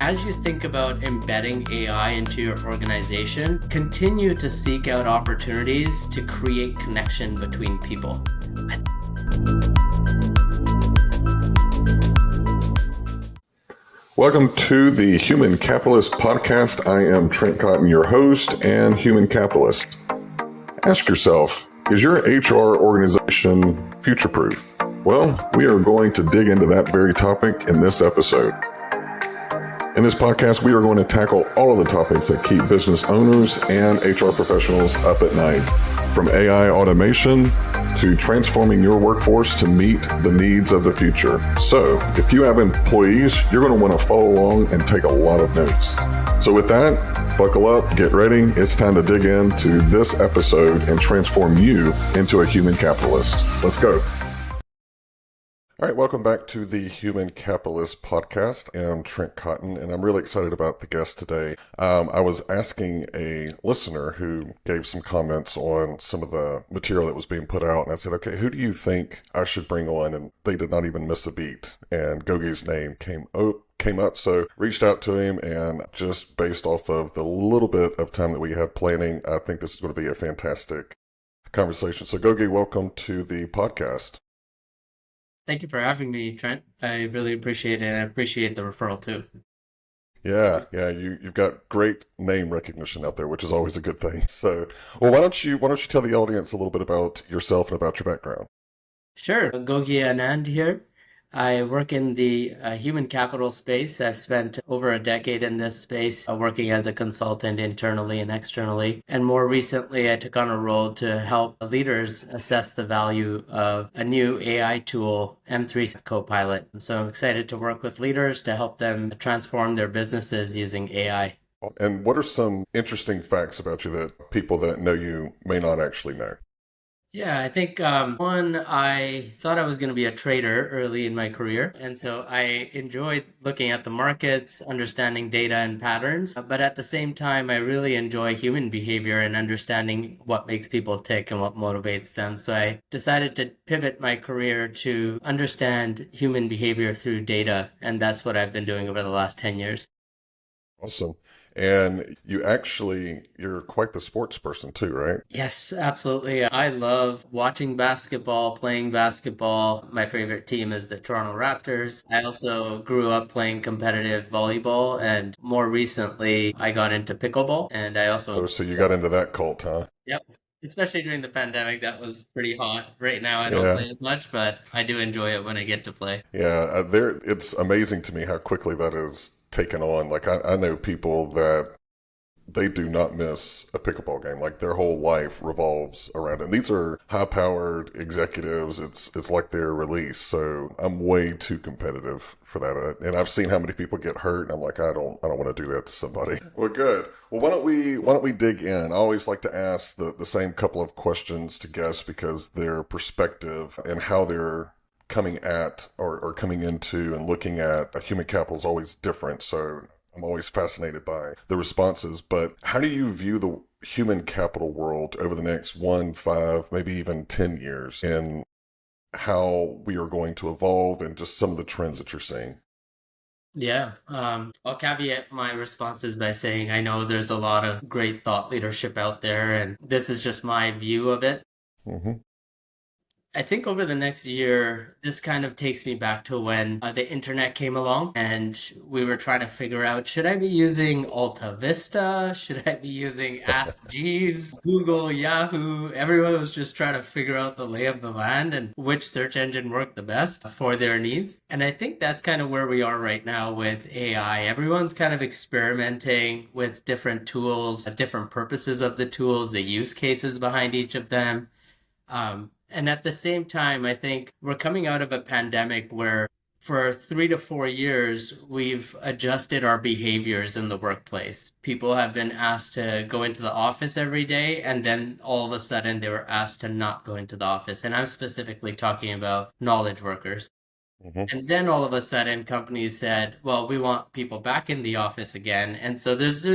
As you think about embedding AI into your organization, continue to seek out opportunities to create connection between people. Welcome to the Human Capitalist Podcast. I am Trent Cotton, your host and human capitalist. Ask yourself, is your HR organization future-proof? Well, we are going to dig into that very topic in this episode. In this podcast, we are going to tackle all of the topics that keep business owners and HR professionals up at night, from AI automation to transforming your workforce to meet the needs of the future. So, if you have employees, you're going to want to follow along and take a lot of notes. So with that, buckle up, get ready. It's time to dig into this episode and transform you into a human capitalist. Let's go. All right, welcome back to the Human Capitalist Podcast. I'm Trent Cotton, and I'm really excited about the guest today. I was asking a listener who gave some comments on some of the material that was being put out, and I said, okay, who do you think I should bring on? And they did not even miss a beat, and Gogi's name came up, so reached out to him, and just based off of the little bit of time that we had planning, I think this is going to be a fantastic conversation. So Gogi, welcome to the podcast. Thank you for having me, Trent. I really appreciate it, and I appreciate the referral too. Yeah, you've got great name recognition out there, which is always a good thing. So, well, why don't you tell the audience a little bit about yourself and about your background? Sure. Gogi Anand here. I work in the human capital space. I've spent over a decade in this space working as a consultant internally and externally. And more recently, I took on a role to help leaders assess the value of a new AI tool, M365 Copilot. So I'm excited to work with leaders to help them transform their businesses using AI. And what are some interesting facts about you that people that know you may not actually know? Yeah, I think one, I thought I was going to be a trader early in my career. And so I enjoyed looking at the markets, understanding data and patterns. But at the same time, I really enjoy human behavior and understanding what makes people tick and what motivates them. So I decided to pivot my career to understand human behavior through data. And that's what I've been doing over the last 10 years. Awesome. And you're quite the sports person too, right? Yes, absolutely. I love watching basketball, playing basketball. My favorite team is the Toronto Raptors. I also grew up playing competitive volleyball, and more recently, I got into pickleball. And I also, Oh, so you got into that cult, huh? yep, especially during the pandemic, that was pretty hot. Right now, I don't Yeah. play as much, but I do enjoy it when I get to play. Yeah, it's amazing to me how quickly that is taken on. Like I know people that they do not miss a pickleball game. Like their whole life revolves around it. And these are high-powered executives. It's like their release. So I'm way too competitive for that. And I've seen how many people get hurt, and I'm like, I don't want to do that to somebody. Well, good. Well, why don't we dig in? I always like to ask the same couple of questions to guests because their perspective and how they're coming at or coming into and looking at human capital is always different. So I'm always fascinated by the responses. But how do you view the human capital world over the next 1, 5, maybe even 10 years, and how we are going to evolve and just some of the trends that you're seeing? Yeah, I'll caveat my responses by saying I know there's a lot of great thought leadership out there, and this is just my view of it. Mm-hmm. I think over the next year, this kind of takes me back to when the internet came along and we were trying to figure out, should I be using Alta Vista? Should I be using Ask Jeeves, Google, Yahoo? Everyone was just trying to figure out the lay of the land and which search engine worked the best for their needs. And I think that's kind of where we are right now with AI. Everyone's kind of experimenting with different tools, different purposes of the tools, the use cases behind each of them. And at the same time, I think we're coming out of a pandemic where for 3 to 4 years, we've adjusted our behaviors in the workplace. People have been asked to go into the office every day, and then all of a sudden they were asked to not go into the office. And I'm specifically talking about knowledge workers. Mm-hmm. And then all of a sudden, companies said, well, we want people back in the office again. And so there's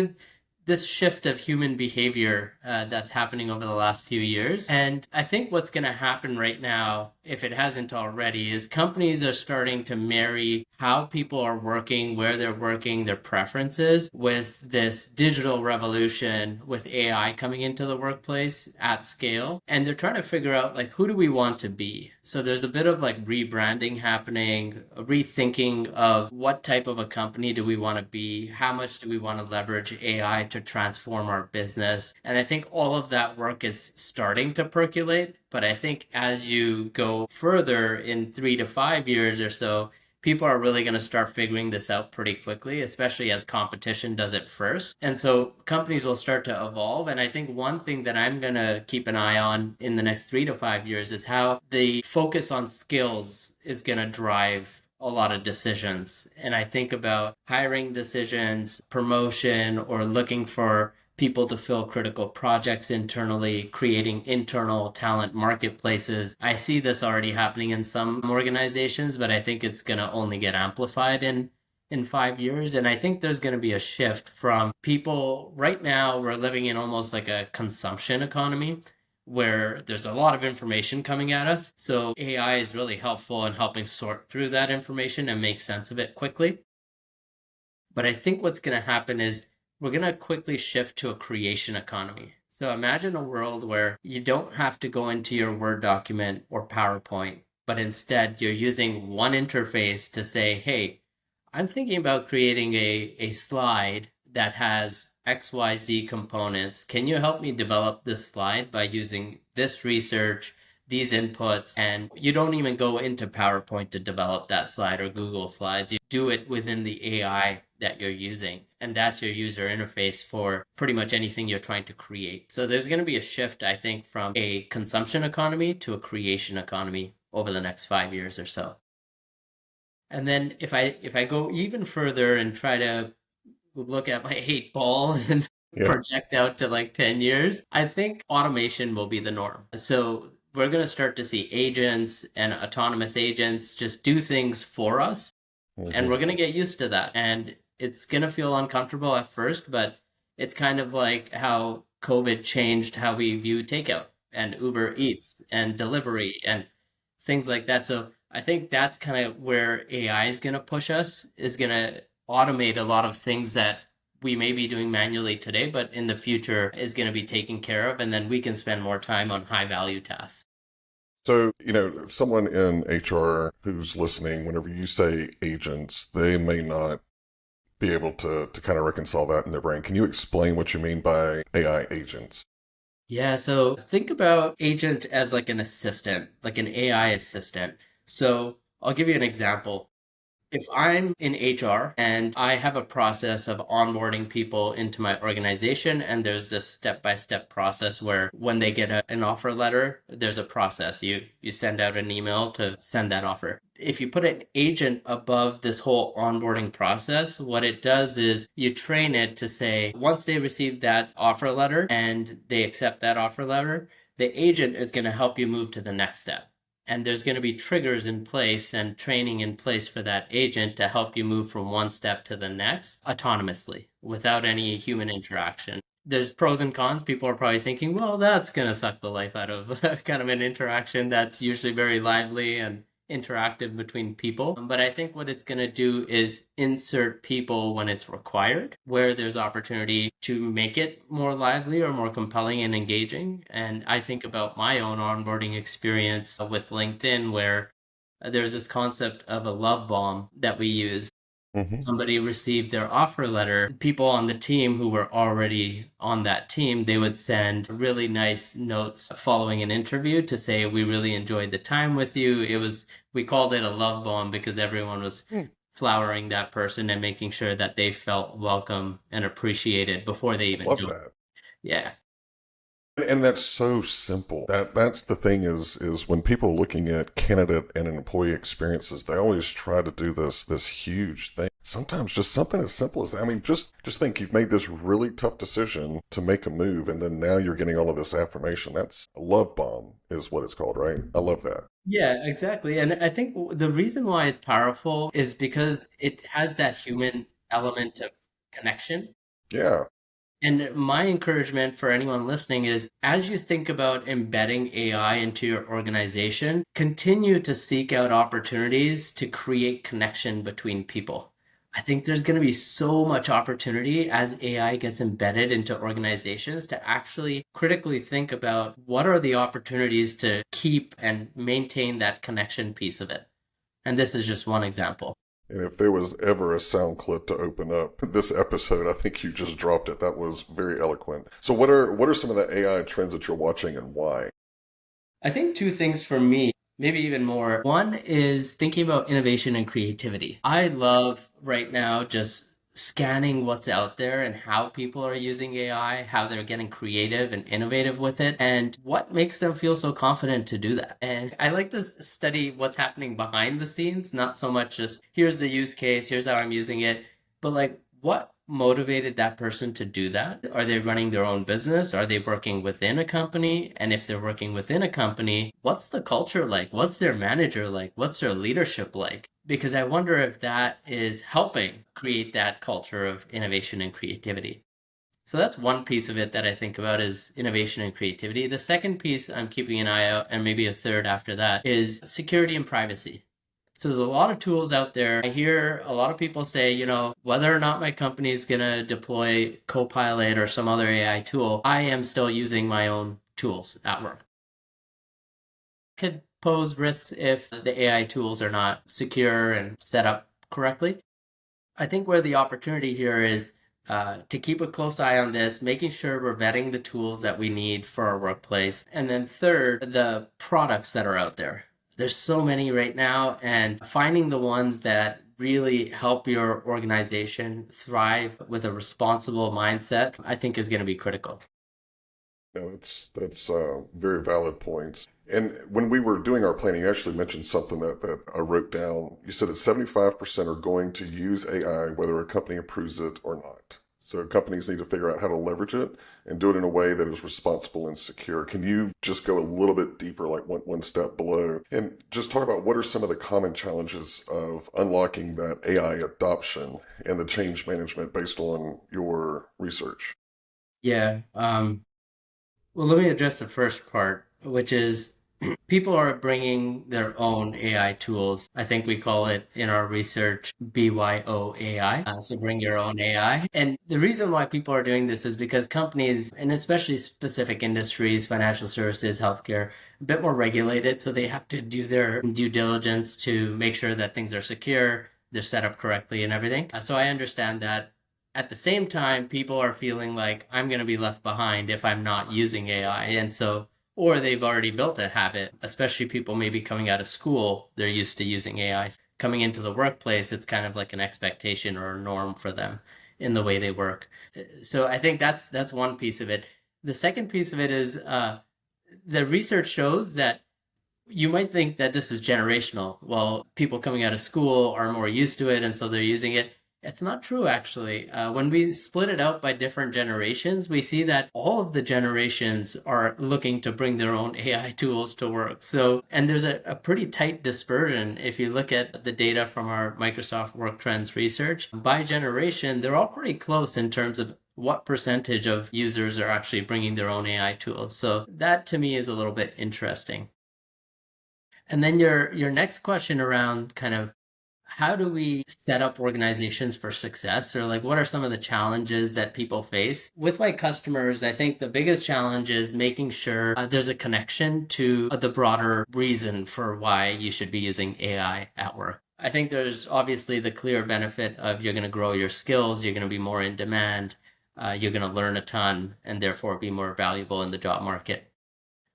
this shift of human behavior that's happening over the last few years. And I think what's going to happen right now, if it hasn't already, is companies are starting to marry how people are working, where they're working, their preferences with this digital revolution with AI coming into the workplace at scale. And they're trying to figure out like, who do we want to be? So there's a bit of like rebranding happening, a rethinking of what type of a company do we want to be? How much do we want to leverage AI to transform our business? And I think all of that work is starting to percolate. But I think as you go further in 3 to 5 years or so, people are really going to start figuring this out pretty quickly, especially as competition does it first. And so companies will start to evolve. And I think one thing that I'm going to keep an eye on in the next 3 to 5 years is how the focus on skills is going to drive a lot of decisions. And I think about hiring decisions, promotion, or looking for people to fill critical projects internally, creating internal talent marketplaces. I see this already happening in some organizations, but I think it's going to only get amplified in 5 years. And I think there's going to be a shift from people. Right now, we're living in almost like a consumption economy where there's a lot of information coming at us. So AI is really helpful in helping sort through that information and make sense of it quickly. But I think what's going to happen is we're going to quickly shift to a creation economy. So imagine a world where you don't have to go into your Word document or PowerPoint, but instead you're using one interface to say, hey, I'm thinking about creating a slide that has XYZ components. Can you help me develop this slide by using this research, these inputs? And you don't even go into PowerPoint to develop that slide or Google Slides. You do it within the AI that you're using. And that's your user interface for pretty much anything you're trying to create. So there's going to be a shift, I think, from a consumption economy to a creation economy over the next 5 years or so. And then if I go even further and try to look at my 8 ball and Yeah. project out to like 10 years, I think automation will be the norm. So we're going to start to see agents and autonomous agents just do things for us, and Hmm. we're going to get used to that. And it's going to feel uncomfortable at first, but it's kind of like how COVID changed how we view takeout and Uber Eats and delivery and things like that. So I think that's kind of where AI is going to push us, is going to automate a lot of things that we may be doing manually today, but in the future is going to be taken care of. And then we can spend more time on high value tasks. So, someone in HR who's listening, whenever you say agents, they may not be able to kind of reconcile that in their brain. Can you explain what you mean by AI agents? Yeah, so think about agent as like an assistant, like an AI assistant. So I'll give you an example. If I'm in HR and I have a process of onboarding people into my organization, and there's this step-by-step process where when they get an offer letter, there's a process. You send out an email to send that offer. If you put an agent above this whole onboarding process, what it does is you train it to say, once they receive that offer letter and they accept that offer letter, the agent is going to help you move to the next step. And there's going to be triggers in place and training in place for that agent to help you move from one step to the next autonomously without any human interaction. There's pros and cons. People are probably thinking, well, that's going to suck the life out of kind of an interaction that's usually very lively and interactive between people. But I think what it's going to do is insert people when it's required, where there's opportunity to make it more lively or more compelling and engaging. And I think about my own onboarding experience with LinkedIn, where there's this concept of a love bomb that we use. Hmm. Somebody received their offer letter, people on the team who were already on that team, they would send really nice notes following an interview to say, we really enjoyed the time with you. We called it a love bomb because everyone was flowering that person and making sure that they felt welcome and appreciated before they even Love joined. that. Yeah. And that's so simple. That's the thing is when people are looking at candidate and employee experiences, they always try to do this huge thing. Sometimes just something as simple as that. I mean, just think you've made this really tough decision to make a move, and then now you're getting all of this affirmation. That's a love bomb, is what it's called, right? I love that. Yeah, exactly. And I think the reason why it's powerful is because it has that human element of connection. Yeah. And my encouragement for anyone listening is as you think about embedding AI into your organization, continue to seek out opportunities to create connection between people. I think there's going to be so much opportunity as AI gets embedded into organizations to actually critically think about what are the opportunities to keep and maintain that connection piece of it. And this is just one example. And if there was ever a sound clip to open up this episode, I think you just dropped it. That was very eloquent. So what are some of the AI trends that you're watching and why? I think two things for me, maybe even more. One is thinking about innovation and creativity. I love right now just scanning what's out there and how people are using AI, how they're getting creative and innovative with it, and what makes them feel so confident to do that. And I like to study what's happening behind the scenes, not so much just here's the use case, here's how I'm using it, but like what motivated that person to do that? Are they running their own business? Are they working within a company? And if they're working within a company, what's the culture like? What's their manager like? What's their leadership like? Because I wonder if that is helping create that culture of innovation and creativity. So that's one piece of it that I think about is innovation and creativity. The second piece I'm keeping an eye out, and maybe a third after that, is security and privacy. So there's a lot of tools out there. I hear a lot of people say, whether or not my company is going to deploy Copilot or some other AI tool, I am still using my own tools at work. Could pose risks if the AI tools are not secure and set up correctly. I think where the opportunity here is to keep a close eye on this, making sure we're vetting the tools that we need for our workplace. And then third, the products that are out there. There's so many right now, and finding the ones that really help your organization thrive with a responsible mindset, I think is going to be critical. No, that's very valid points. And when we were doing our planning, you actually mentioned something that I wrote down. You said that 75% are going to use AI whether a company approves it or not. So companies need to figure out how to leverage it and do it in a way that is responsible and secure. Can you just go a little bit deeper, like one step below, and just talk about what are some of the common challenges of unlocking that AI adoption and the change management based on your research? Yeah. Well, let me address the first part, which is people are bringing their own AI tools. I think we call it in our research BYOAI, so bring your own AI. And the reason why people are doing this is because companies, and especially specific industries, financial services, healthcare, a bit more regulated. So they have to do their due diligence to make sure that things are secure, they're set up correctly and everything. So I understand that at the same time, people are feeling like I'm going to be left behind if I'm not using AI. And so, or they've already built a habit, especially people maybe coming out of school, they're used to using AI. Coming into the workplace, it's kind of like an expectation or a norm for them in the way they work. So I think that's one piece of it. The second piece of it is the research shows that you might think that this is generational. Well, people coming out of school are more used to it, and so they're using it. It's not true, actually. When we split it out by different generations, we see that all of the generations are looking to bring their own AI tools to work. So, and there's a pretty tight dispersion. If you look at the data from our Microsoft Work Trends research, by generation, they're all pretty close in terms of what percentage of users are actually bringing their own AI tools. So that to me is a little bit interesting. And then your next question around kind of how do we set up organizations for success, or like what are some of the challenges that people face with my customers? I think the biggest challenge is making sure there's a connection to the broader reason for why you should be using AI at work. I think there's obviously the clear benefit of you're going to grow your skills, you're going to be more in demand, you're going to learn a ton, and therefore be more valuable in the job market.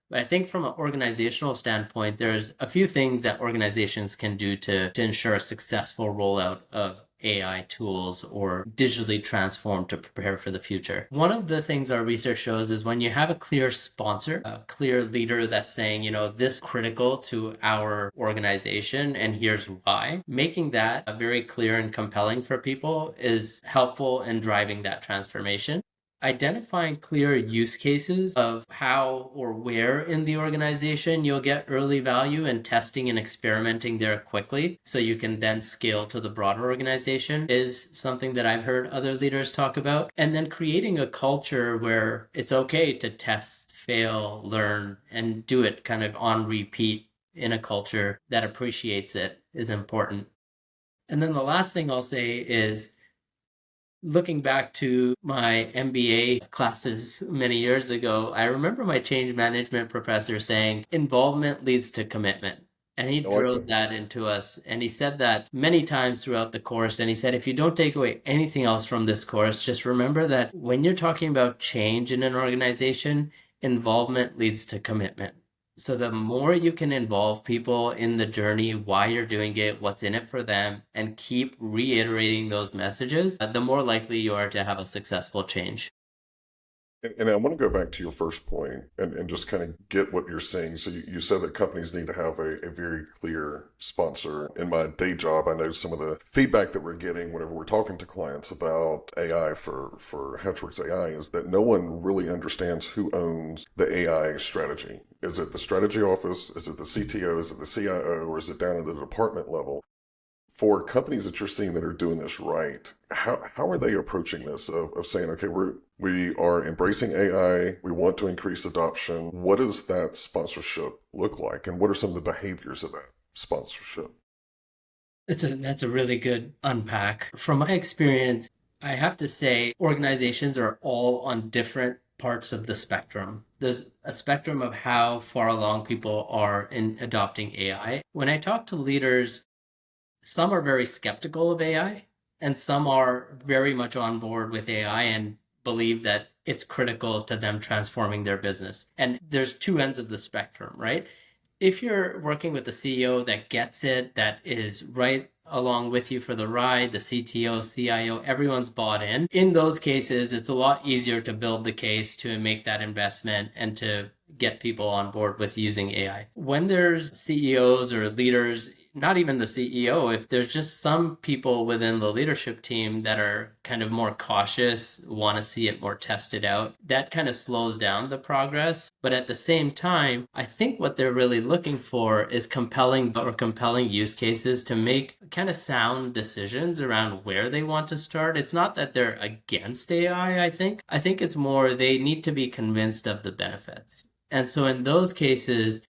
But I think from an organizational standpoint, there's a few things that organizations can do to ensure a successful rollout of AI tools or digitally transform to prepare for the future. One of the things our research shows is when you have a clear sponsor, a clear leader that's saying, this is critical to our organization and here's why, making that very clear and compelling for people is helpful in driving that transformation. identifying clear use cases of how or where in the organization you'll get early value and testing and experimenting there quickly so you can then scale to the broader organization is something that I've heard other leaders talk about. And then creating a culture where it's okay to test, fail, learn, and do it kind of on repeat in a culture that appreciates it is important. And then the last thing I'll say is looking back to my MBA classes many years ago, I remember my change management professor saying, involvement leads to commitment. And he I like drilled that. that into us. And he said that many times throughout the course. And he said, if you don't take away anything else from this course, just remember that when you're talking about change in an organization, involvement leads to commitment. So the more you can involve people in the journey, why you're doing it, what's in it for them, and keep reiterating those messages, the more likely you are to have a successful change. And I want to go back to your first point and just kind of get what you're saying. So you said that companies need to have a very clear sponsor. In my day job, I know some of the feedback that we're getting whenever we're talking to clients about AI for Hatchworks AI is that no one really understands who owns the AI strategy. Is it the strategy office? Is it the CTO? Is it the CIO? Or is it down at the department level? For companies that you're seeing that are doing this right, how are they approaching this of saying, okay, we are embracing AI, we want to increase adoption. What does that sponsorship look like? And what are some of the behaviors of that sponsorship? That's a really good unpack. From my experience, I have to say organizations are all on different parts of the spectrum. There's a spectrum of how far along people are in adopting AI. When I talk to leaders, some are very skeptical of AI, and some are very much on board with AI and believe that it's critical to them transforming their business. And there's two ends of the spectrum, right? If you're working with a CEO that gets it, that is right along with you for the ride, the CTO, CIO, everyone's bought in. In those cases, it's a lot easier to build the case to make that investment and to get people on board with using AI. When there's CEOs or leaders, not even the CEO, if there's just some people within the leadership team that are kind of more cautious, want to see it more tested out, that kind of slows down the progress. But at the same time, I think what they're really looking for is compelling use cases to make kind of sound decisions around where they want to start. It's not that they're against AI, I think. I think it's more they need to be convinced of the benefits. And so in those cases,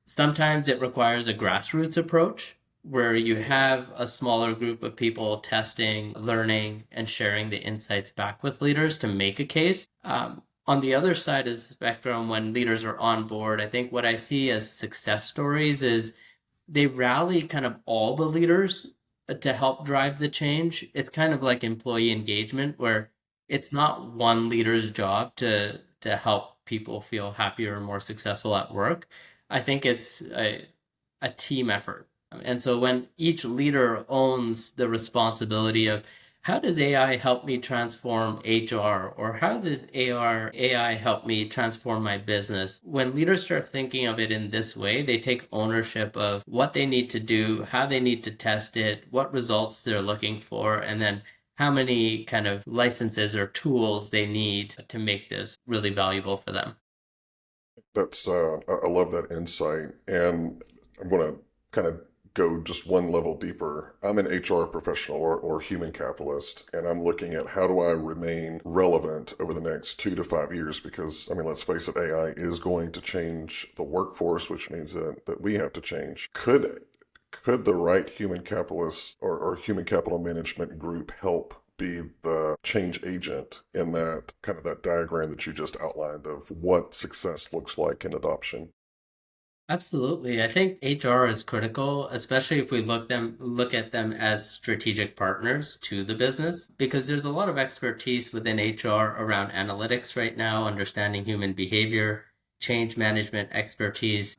sometimes it requires a grassroots approach where you have a smaller group of people testing, learning, and sharing the insights back with leaders to make a case. On the other side of the spectrum, when leaders are on board, I think what I see as success stories is they rally kind of all the leaders to help drive the change. It's kind of like employee engagement where it's not one leader's job to help people feel happier and more successful at work. I think it's a team effort. And so when each leader owns the responsibility of how does AI help me transform HR or how does AI help me transform my business? When leaders start thinking of it in this way, they take ownership of what they need to do, how they need to test it, what results they're looking for, and then how many kind of licenses or tools they need to make this really valuable for them. That's I love that insight, and I want to kind of go just one level deeper. I'm an HR professional or human capitalist, and I'm looking at how do I remain relevant over the next 2 to 5 years? Because I mean, let's face it, AI is going to change the workforce, which means that we have to change. Could the right human capitalist or human capital management group help be the change agent in that kind of that diagram that you just outlined of what success looks like in adoption? Absolutely. I think HR is critical, especially if we look at them as strategic partners to the business, because there's a lot of expertise within HR around analytics right now, understanding human behavior, change management expertise,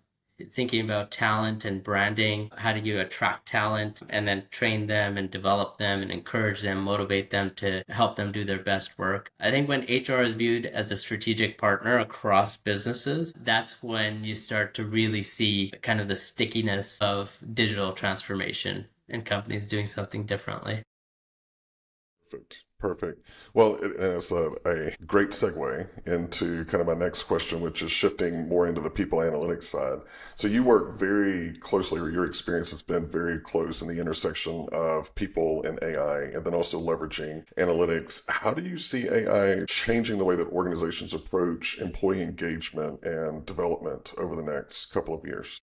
thinking about talent and branding. How do you attract talent and then train them and develop them and encourage them, motivate them to help them do their best work? I think when HR is viewed as a strategic partner across businesses, that's when you start to really see kind of the stickiness of digital transformation and companies doing something differently. Perfect. Perfect. Well, and it's a great segue into kind of my next question, which is shifting more into the people analytics side. So you work very closely, or your experience has been very close in the intersection of people and AI, and then also leveraging analytics. How do you see AI changing the way that organizations approach employee engagement and development over the next couple of years?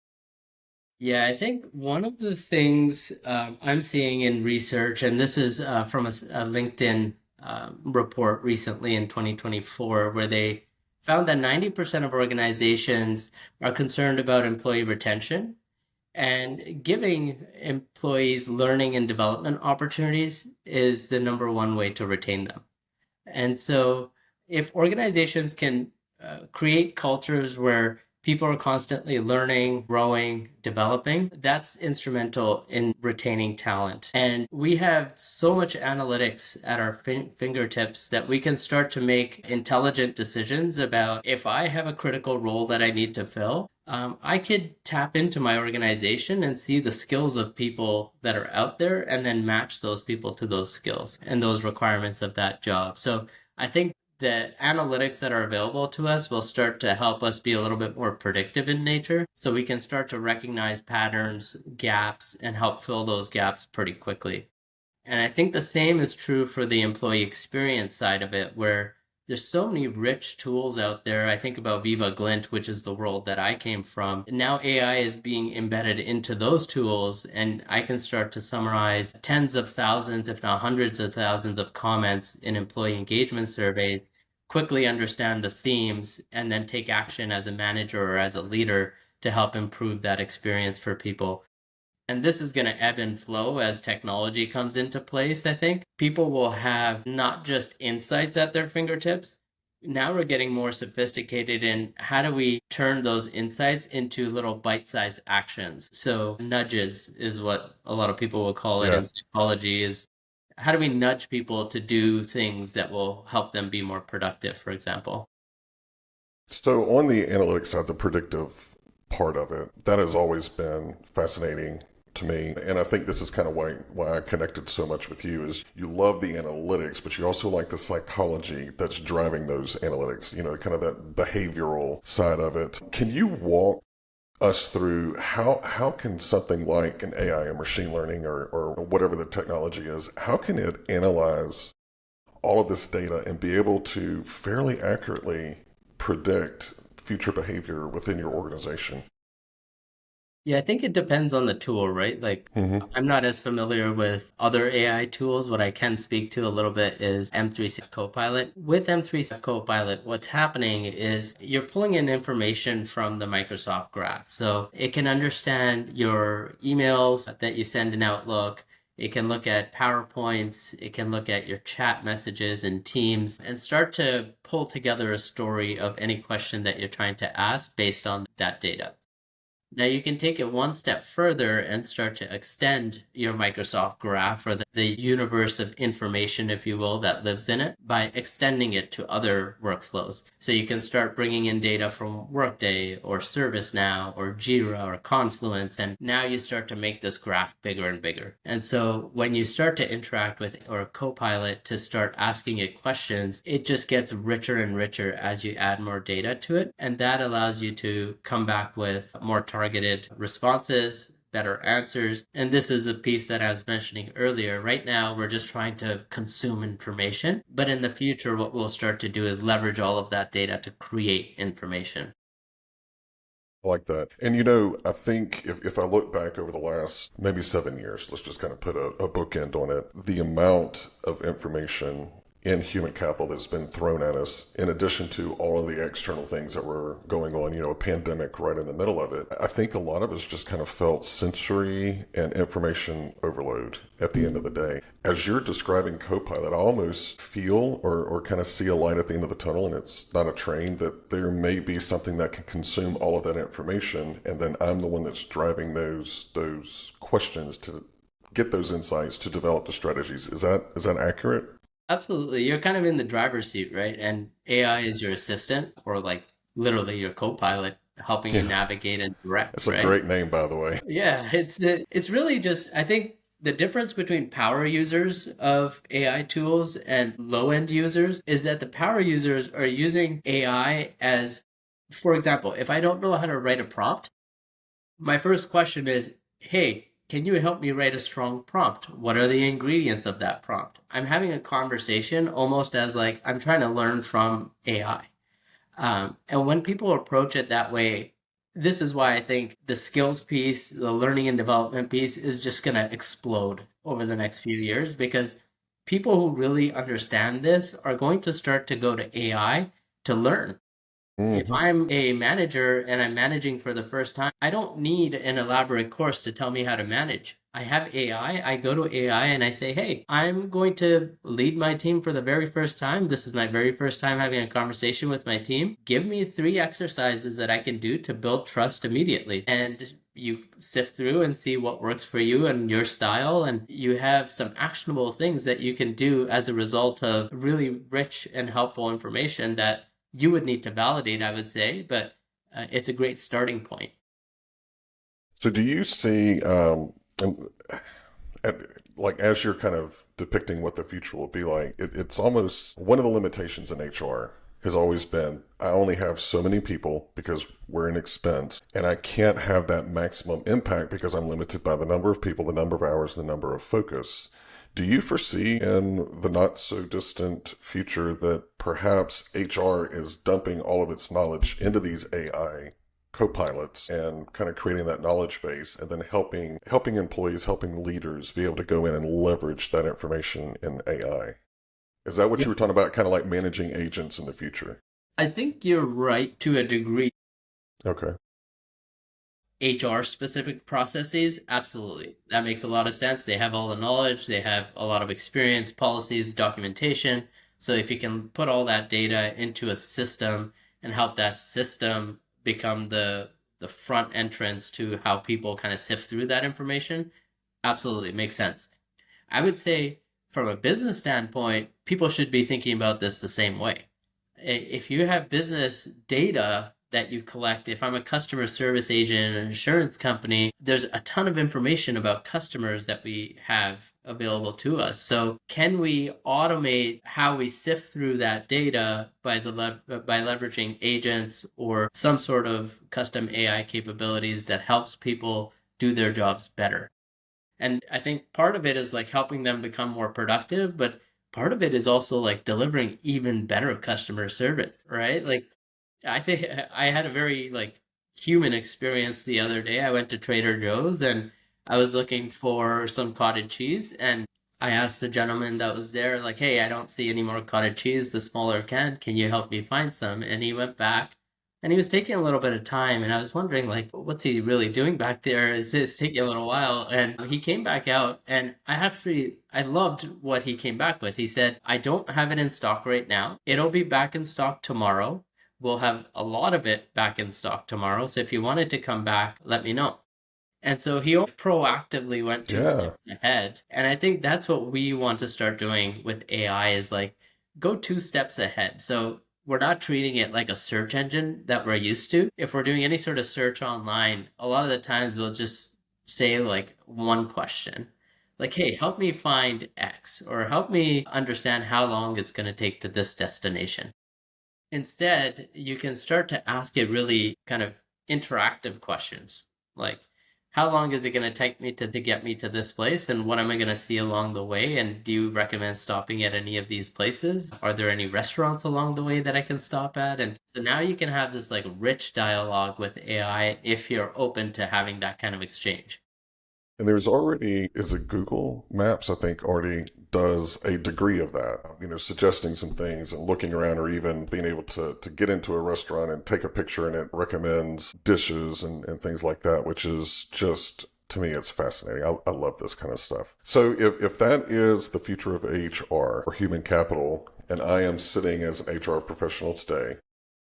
Yeah, I think one of the things I'm seeing in research, and this is from a LinkedIn report recently in 2024, where they found that 90% of organizations are concerned about employee retention, and giving employees learning and development opportunities is the number one way to retain them. And so, if organizations can create cultures where people are constantly learning, growing, developing, that's instrumental in retaining talent. And we have so much analytics at our fingertips that we can start to make intelligent decisions about if I have a critical role that I need to fill. I could tap into my organization and see the skills of people that are out there and then match those people to those skills and those requirements of that job. So I think the analytics that are available to us will start to help us be a little bit more predictive in nature so we can start to recognize patterns, gaps, and help fill those gaps pretty quickly. And I think the same is true for the employee experience side of it, where there's so many rich tools out there. I think about Viva Glint, which is the world that I came from. And now AI is being embedded into those tools, and I can start to summarize tens of thousands, if not hundreds of thousands of comments in employee engagement surveys, quickly understand the themes, and then take action as a manager or as a leader to help improve that experience for people. And this is going to ebb and flow as technology comes into place, I think. People will have not just insights at their fingertips. Now we're getting more sophisticated in how do we turn those insights into little bite-sized actions. So nudges is what a lot of people will call it Yeah. in psychology, is how do we nudge people to do things that will help them be more productive, for example. So on the analytics side, the predictive part of it, that has always been fascinating to me. And I think this is kind of why I connected so much with you is you love the analytics, but you also like the psychology that's driving those analytics, kind of that behavioral side of it. Can you walk us through how can something like an AI or machine learning or whatever the technology is, how can it analyze all of this data and be able to fairly accurately predict future behavior within your organization? Yeah, I think it depends on the tool, right? Like, Mm-hmm. I'm not as familiar with other AI tools. What I can speak to a little bit is M365 Copilot. With M365 Copilot, what's happening is you're pulling in information from the Microsoft Graph. So it can understand your emails that you send in Outlook. It can look at PowerPoints. It can look at your chat messages and Teams and start to pull together a story of any question that you're trying to ask based on that data. Now you can take it one step further and start to extend your Microsoft Graph or the universe of information, if you will, that lives in it by extending it to other workflows. So you can start bringing in data from Workday or ServiceNow or Jira or Confluence, and now you start to make this graph bigger and bigger. And so when you start to interact with or Copilot to start asking it questions, it just gets richer and richer as you add more data to it. And that allows you to come back with more targeted responses, better answers. And this is the piece that I was mentioning earlier. Right now, we're just trying to consume information. But in the future, what we'll start to do is leverage all of that data to create information. I like that. And I think if I look back over the last maybe 7 years, let's just kind of put a bookend on it, the amount of information in human capital that's been thrown at us, in addition to all of the external things that were going on, a pandemic right in the middle of it, I think a lot of us just kind of felt sensory and information overload at the end of the day. As you're describing Copilot, I almost feel or kind of see a light at the end of the tunnel, and it's not a train, that there may be something that can consume all of that information, and then I'm the one that's driving those questions to get those insights to develop the strategies. Is that accurate? Absolutely. You're kind of in the driver's seat, right? And AI is your assistant or like literally your co-pilot helping you Yeah. navigate and direct, It's a right? great name, by the way. Yeah, it's really just I think The difference between power users of AI tools and low-end users is that the power users are using AI as, for example, if I don't know how to write a prompt, my first question is, hey, can you help me write a strong prompt? What are the ingredients of that prompt? I'm having a conversation almost as like I'm trying to learn from AI. And when people approach it that way, this is why I think the skills piece, the learning and development piece is just going to explode over the next few years because people who really understand this are going to start to go to AI to learn. If Hmm. I'm a manager and I'm managing for the first time, I don't need an elaborate course to tell me how to manage. I have AI. I go to AI and I say, hey, I'm going to lead my team for the very first time. This is my very first time having a conversation with my team. Give me 3 exercises that I can do to build trust immediately. And you sift through and see what works for you and your style. And you have some actionable things that you can do as a result of really rich and helpful information that you would need to validate, I would say, but it's a great starting point. So do you see, and, and like as you're kind of depicting what the future will be like, it's almost one of the limitations in HR has always been I only have so many people because we're an expense, and I can't have that maximum impact because I'm limited by the number of people, the number of hours, the number of focus. Do you foresee in the not so distant future that perhaps HR is dumping all of its knowledge into these AI co-pilots and kind of creating that knowledge base and then helping employees, helping leaders be able to go in and leverage that information in AI? Is that what Yeah. you were talking about, kind of like managing agents in the future? I think you're right to a degree. Okay. HR specific processes, absolutely. That makes a lot of sense. They have all the knowledge, they have a lot of experience, policies, documentation. So if you can put all that data into a system and help that system become the front entrance to how people kind of sift through that information, absolutely makes sense. I would say from a business standpoint, people should be thinking about this the same way. If you have business data that you collect, if I'm a customer service agent in an insurance company, there's a ton of information about customers that we have available to us. So, can we automate how we sift through that data by by leveraging agents or some sort of custom AI capabilities that helps people do their jobs better? And I think part of it is like helping them become more productive, but part of it is also like delivering even better customer service, right? Like I think I had a very like human experience the other day. I went to Trader Joe's and I was looking for some cottage cheese and I asked the gentleman that was there like, "Hey, I don't see any more cottage cheese, the smaller can. Can you help me find some?" And he went back and he was taking a little bit of time and I was wondering like, what's he really doing back there? It's taking a little while. And he came back out and I loved what he came back with. He said, "I don't have it in stock right now. It'll be back in stock tomorrow. We'll have a lot of it back in stock tomorrow. So if you wanted to come back, let me know." And so he proactively went two Yeah. steps ahead. And I think that's what we want to start doing with AI is like go 2 steps ahead. So we're not treating it like a search engine that we're used to. If we're doing any sort of search online, a lot of the times we'll just say like one question. Like, hey, help me find X, or help me understand how long it's going to take to this destination. Instead, you can start to ask it really kind of interactive questions like, how long is it going to take me to get me to this place? And what am I going to see along the way? And do you recommend stopping at any of these places? Are there any restaurants along the way that I can stop at? And so now you can have this like rich dialogue with AI if you're open to having that kind of exchange. And there's already, is it Google Maps, I think, already does a degree of that, suggesting some things and looking around or even being able to get into a restaurant and take a picture and it recommends dishes and things like that, which is just, to me, it's fascinating. I love this kind of stuff. So if that is the future of HR or human capital, and I am sitting as an HR professional today,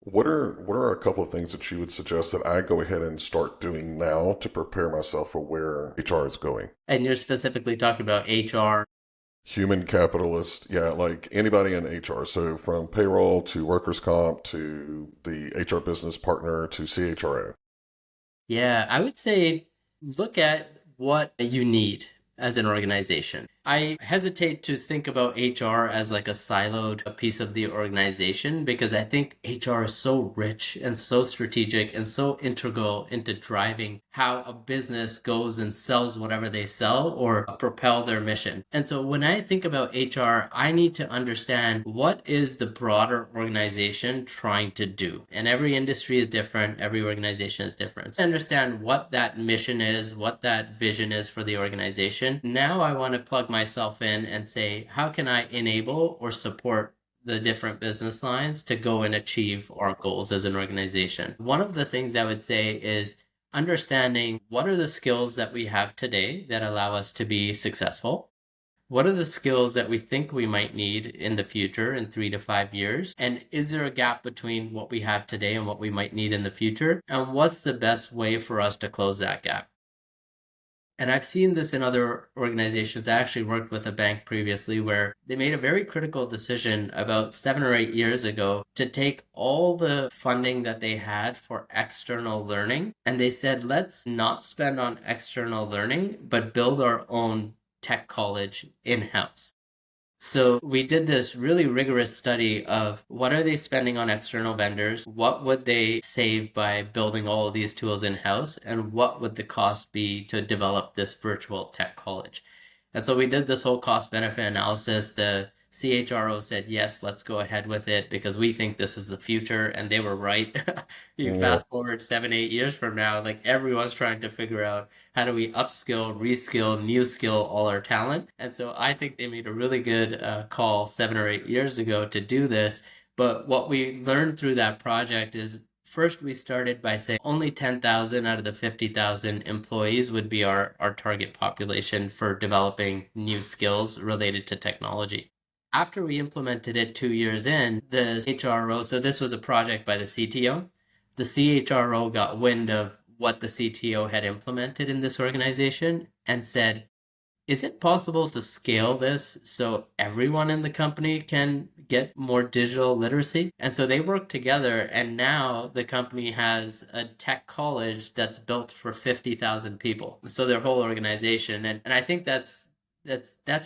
what are a couple of things that you would suggest that I go ahead and start doing now to prepare myself for where HR is going? And you're specifically talking about HR. Human capitalist, yeah, like anybody in HR. So from payroll to workers' comp to the HR business partner to CHRO. Yeah, I would say look at what you need. as an organization. I hesitate to think about HR as like a siloed piece of the organization because I think HR is so rich and so strategic and so integral into driving how a business goes and sells whatever they sell or propel their mission. And so when I think about HR, I need to understand what is the broader organization trying to do. And every industry is different, every organization is different. So understand what that mission is, what that vision is for the organization. Now I want to plug myself in and say, how can I enable or support the different business lines to go and achieve our goals as an organization? One of the things I would say is understanding what are the skills that we have today that allow us to be successful. What are the skills that we think we might need in the future in 3 to 5 years? And is there a gap between what we have today and what we might need in the future? And what's the best way for us to close that gap? And I've seen this in other organizations. I actually worked with a bank previously where they made a very critical decision about 7 or 8 years ago to take all the funding that they had for external learning. And they said, let's not spend on external learning, but build our own tech college in-house. So we did this really rigorous study of what are they spending on external vendors? What would they save by building all of these tools in-house? And what would the cost be to develop this virtual tech college? And so we did this whole cost benefit analysis. The CHRO said, yes, let's go ahead with it because we think this is the future. And they were right. You Yeah. fast forward 7, 8 years from now, like everyone's trying to figure out how do we upskill, reskill, new skill all our talent. And so I think they made a really good call 7 or 8 years ago to do this. But what we learned through that project is first we started by saying only 10,000 out of the 50,000 employees would be our target population for developing new skills related to technology. After we implemented it 2 years in, the CHRO, so this was a project by the CTO, the CHRO got wind of what the CTO had implemented in this organization and said, is it possible to scale this so everyone in the company can get more digital literacy? And so they work together, and now the company has a tech college that's built for 50,000 people. So their whole organization. And I think that's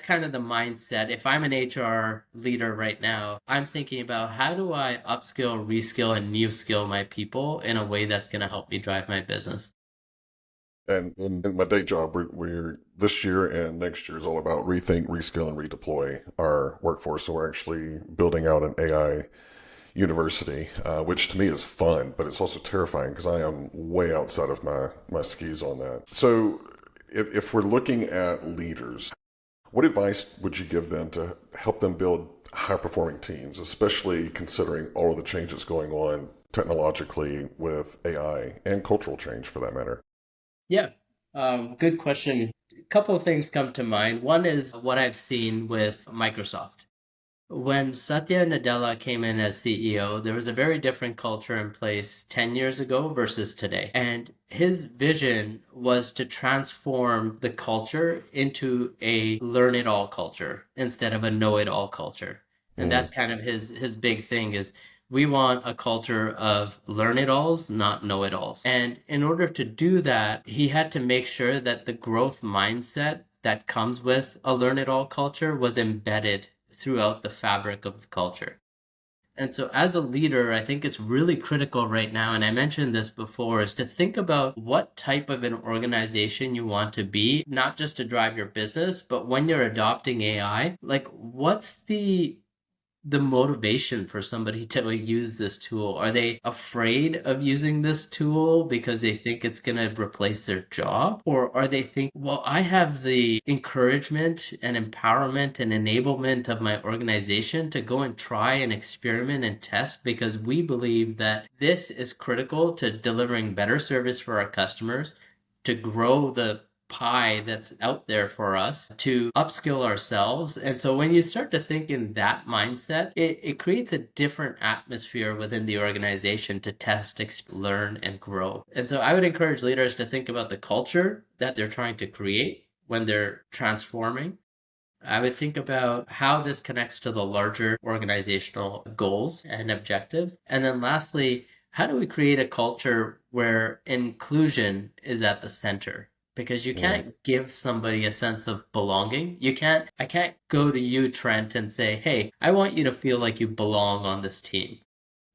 kind of the mindset. If I'm an HR leader right now, I'm thinking about how do I upskill, reskill, and new skill my people in a way that's going to help me drive my business. And in my day job, we're this year and next year is all about rethink, reskill, and redeploy our workforce. So we're actually building out an AI university, which to me is fun, but it's also terrifying because I am way outside of my skis on that. So if we're looking at leaders, what advice would you give them to help them build high performing teams, especially considering all of the changes going on technologically with AI and cultural change for that matter? Yeah, good question. A couple of things come to mind. One is what I've seen with Microsoft. When Satya Nadella came in as CEO, there was a very different culture in place 10 years ago versus today. And his vision was to transform the culture into a learn it all culture instead of a know it all culture. And Mm. that's kind of his big thing is we want a culture of learn it alls, not know it alls. And in order to do that, he had to make sure that the growth mindset that comes with a learn it all culture was embedded throughout the fabric of the culture. And so, as a leader, I think it's really critical right now, and I mentioned this before, is to think about what type of an organization you want to be, not just to drive your business, but when you're adopting AI, like what's the motivation for somebody to use this tool? Are they afraid of using this tool because they think it's going to replace their job? Or are they think, well, I have the encouragement and empowerment and enablement of my organization to go and try and experiment and test because we believe that this is critical to delivering better service for our customers, to grow the pie that's out there for us to upskill ourselves. And so when you start to think in that mindset, it creates a different atmosphere within the organization to test, learn, and grow. And so I would encourage leaders to think about the culture that they're trying to create when they're transforming. I would think about how this connects to the larger organizational goals and objectives. And then lastly, how do we create a culture where inclusion is at the center? because you Yeah. can't give somebody a sense of belonging. I can't go to you, Trent, and say, hey, I want you to feel like you belong on this team.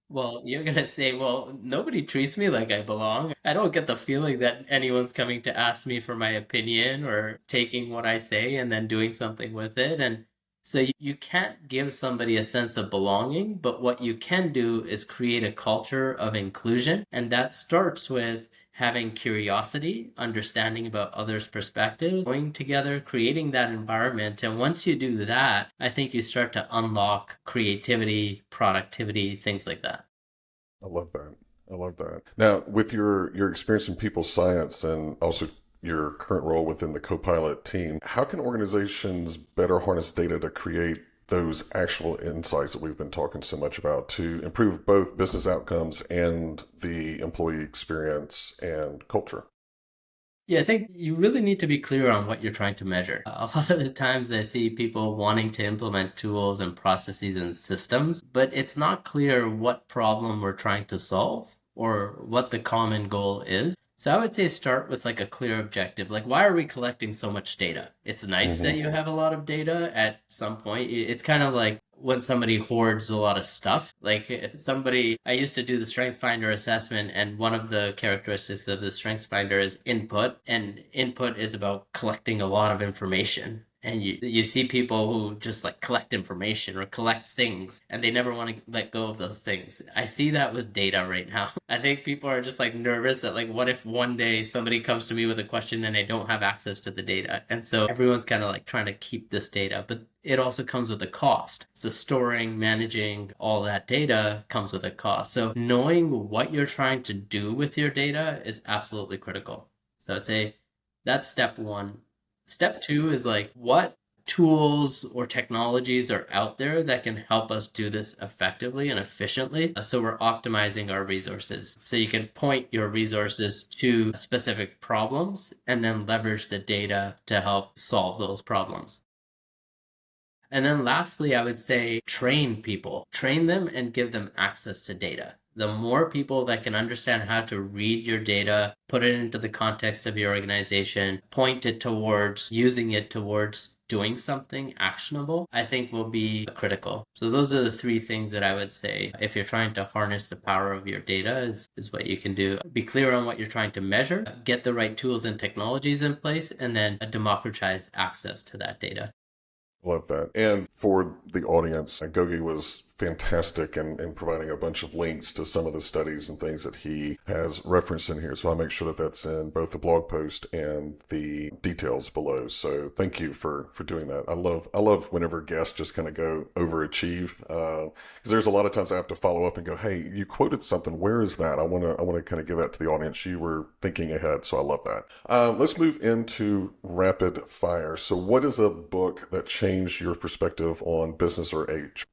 Well, you're gonna say, well, nobody treats me like I belong. I don't get the feeling that anyone's coming to ask me for my opinion or taking what I say and then doing something with it. And so you can't give somebody a sense of belonging, but what you can do is create a culture of inclusion. And that starts with having curiosity, understanding about others' perspectives, going together, creating that environment. And once you do that, I think you start to unlock creativity, productivity, things like that. I love that. I love that. Now, with your experience in people science and also your current role within the Copilot team, how can organizations better harness data to create those actual insights that we've been talking so much about to improve both business outcomes and the employee experience and culture? Yeah, I think you really need to be clear on what you're trying to measure. A lot of the times I see people wanting to implement tools and processes and systems, but it's not clear what problem we're trying to solve or what the common goal is. So I would say start with like a clear objective. Like, why are we collecting so much data? It's nice that Hmm. you have a lot of data at some point. It's kind of like when somebody hoards a lot of stuff. Like somebody, I used to do the Strengths Finder assessment, and one of the characteristics of the Strengths Finder is input, and input is about collecting a lot of information. And you see people who just like collect information or collect things and they never want to let go of those things. I see that with data right now. I think people are just like nervous that like what if one day somebody comes to me with a question and I don't have access to the data. And so everyone's kind of like trying to keep this data, but it also comes with a cost. So storing, managing all that data comes with a cost. So knowing what you're trying to do with your data is absolutely critical. So I'd say that's step one. Step two is like, what tools or technologies are out there that can help us do this effectively and efficiently? So we're optimizing our resources. So you can point your resources to specific problems and then leverage the data to help solve those problems. And then lastly, I would say train people, train them and give them access to data. The more people that can understand how to read your data, put it into the context of your organization, point it towards using it towards doing something actionable, I think will be critical. So those are the three things that I would say if you're trying to harness the power of your data is what you can do. Be clear on what you're trying to measure, get the right tools and technologies in place, and then democratize access to that data. Love that. And for the audience, Gogi was fantastic in providing a bunch of links to some of the studies and things that he has referenced in here. So I'll make sure that that's in both the blog post and the details below. So thank you for doing that. I love whenever guests just kind of go overachieve because there's a lot of times I have to follow up and go, hey, you quoted something. Where is that? I want to kind of give that to the audience. You were thinking ahead, so I love that. Let's move into rapid fire. So what is a book that changed your perspective on business or age?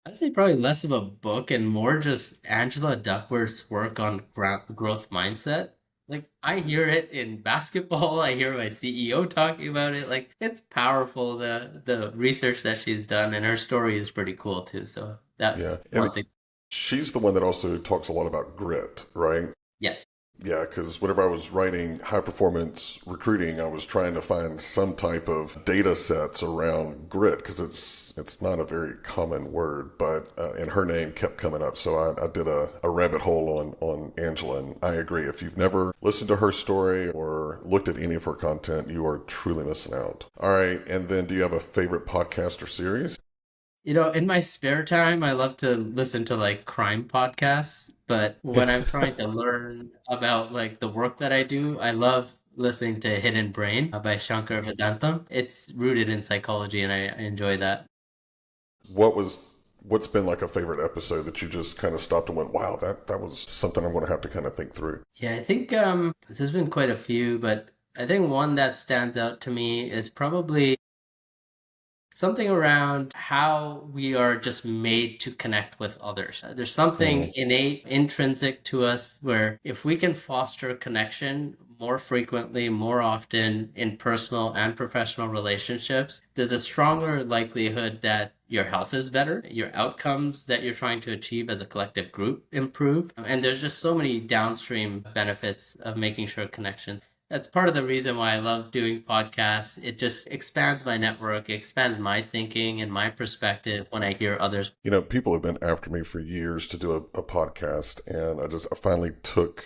I'd say probably less of a book and more just Angela Duckworth's work on growth mindset. Like I hear it in basketball, I hear my CEO talking about it. Like it's powerful the research that she's done, and her story is pretty cool too. So Yeah. that's And one thing. she's the one that also talks a lot about grit, right? Yes. Yeah, because whenever I was writing high performance recruiting, I was trying to find some type of data sets around grit because it's not a very common word, but and her name kept coming up, so I did a rabbit hole on Angela, and I agree. If you've never listened to her story or looked at any of her content, you are truly missing out. All right, and then do you have a favorite podcast or series? You know, in my spare time, I love to listen to like crime podcasts, but when I'm trying to learn about like the work that I do, I love listening to Hidden Brain by Shankar Vedantam. It's rooted in psychology and I enjoy that. what was what's been like a favorite episode that you just kind of stopped and went, wow, that was something I'm going to have to kind of think through. Yeah, I think there's been quite a few, but I think one that stands out to me is probably something around how we are just made to connect with others. There's something Hmm. innate, intrinsic to us where if we can foster connection more frequently, more often in personal and professional relationships, there's a stronger likelihood that your health is better, your outcomes that you're trying to achieve as a collective group improve. And there's just so many downstream benefits of making sure connections. That's part of the reason why I love doing podcasts. It just expands my network, it expands my thinking and my perspective when I hear others. People have been after me for years to do a podcast, and I finally took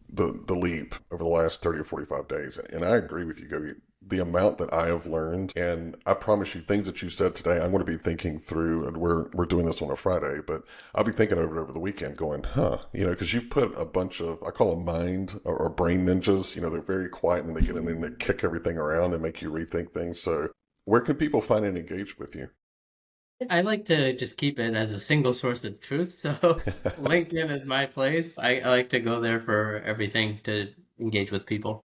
the leap over the last 30 or 45 days. And I agree with you, Gogi. The amount that I have learned, and I promise you, things that you said today, I'm going to be thinking through, and we're doing this on a Friday, but I'll be thinking over the weekend going, because you've put a bunch of, I call them mind or brain ninjas, they're very quiet and they get in there and they kick everything around and make you rethink things. So where can people find and engage with you? I like to just keep it as a single source of truth. So LinkedIn is my place. I like to go there for everything to engage with people.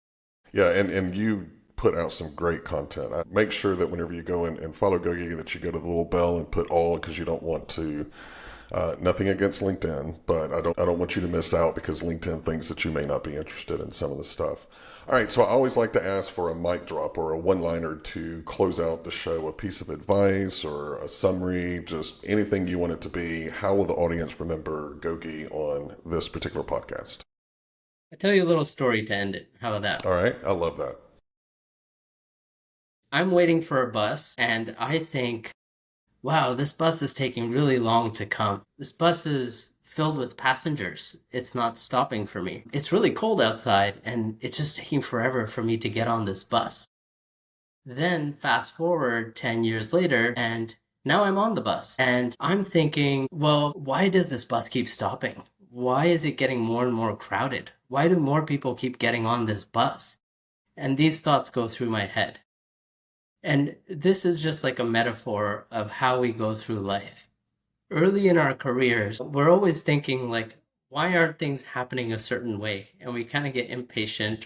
Yeah, and you put out some great content. I make sure that whenever you go in and follow Gogi, that you go to the little bell and put all, because you don't want to. Nothing against LinkedIn, but I don't want you to miss out because LinkedIn thinks that you may not be interested in some of the stuff. All right, so I always like to ask for a mic drop or a one-liner to close out the show, a piece of advice or a summary, just anything you want it to be. How will the audience remember Gogi on this particular podcast? I'll tell you a little story to end it. How about that? All right, I love that. I'm waiting for a bus and I think, wow, this bus is taking really long to come. This bus is filled with passengers. It's not stopping for me. It's really cold outside and it's just taking forever for me to get on this bus. Then fast forward 10 years later and now I'm on the bus and I'm thinking, well, why does this bus keep stopping? Why is it getting more and more crowded? Why do more people keep getting on this bus? And these thoughts go through my head. And this is just like a metaphor of how we go through life. Early in our careers, we're always thinking like, why aren't things happening a certain way? And we kind of get impatient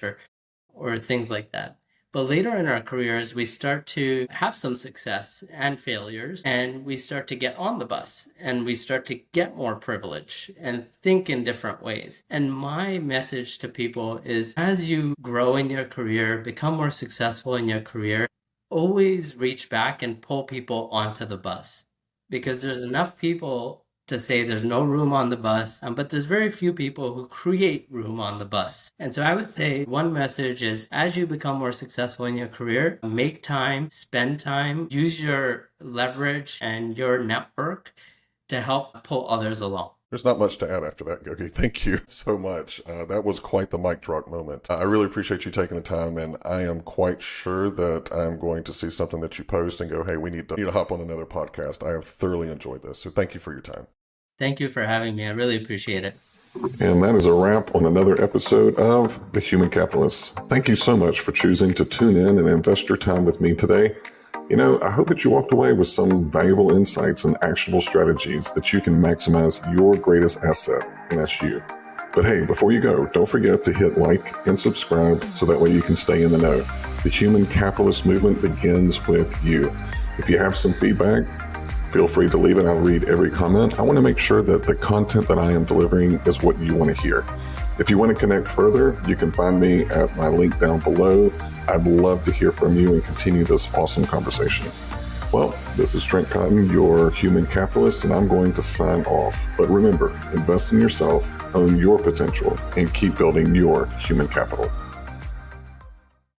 or things like that. But later in our careers, we start to have some success and failures, and we start to get on the bus, and we start to get more privilege and think in different ways. And my message to people is, as you grow in your career, become more successful in your career, always reach back and pull people onto the bus, because there's enough people to say there's no room on the bus, but there's very few people who create room on the bus. And so I would say one message is, as you become more successful in your career, make time, spend time, use your leverage and your network to help pull others along. There's not much to add after that, Gogi. Thank you so much. That was quite the mic drop moment. I really appreciate you taking the time, and I am quite sure that I'm going to see something that you post and go, hey, we need to hop on another podcast. I have thoroughly enjoyed this, so thank you for your time. Thank you for having me. I really appreciate it. And that is a wrap on another episode of The Human Capitalist. Thank you so much for choosing to tune in and invest your time with me today. I hope that you walked away with some valuable insights and actionable strategies that you can maximize your greatest asset, and that's you. But hey, before you go, don't forget to hit like and subscribe so that way you can stay in the know. The human capitalist movement begins with you. If you have some feedback, feel free to leave it. I'll read every comment. I want to make sure that the content that I am delivering is what you want to hear. If you want to connect further, you can find me at my link down below. I'd love to hear from you and continue this awesome conversation. Well, this is Trent Cotton, your human capitalist, and I'm going to sign off. But remember, invest in yourself, own your potential, and keep building your human capital.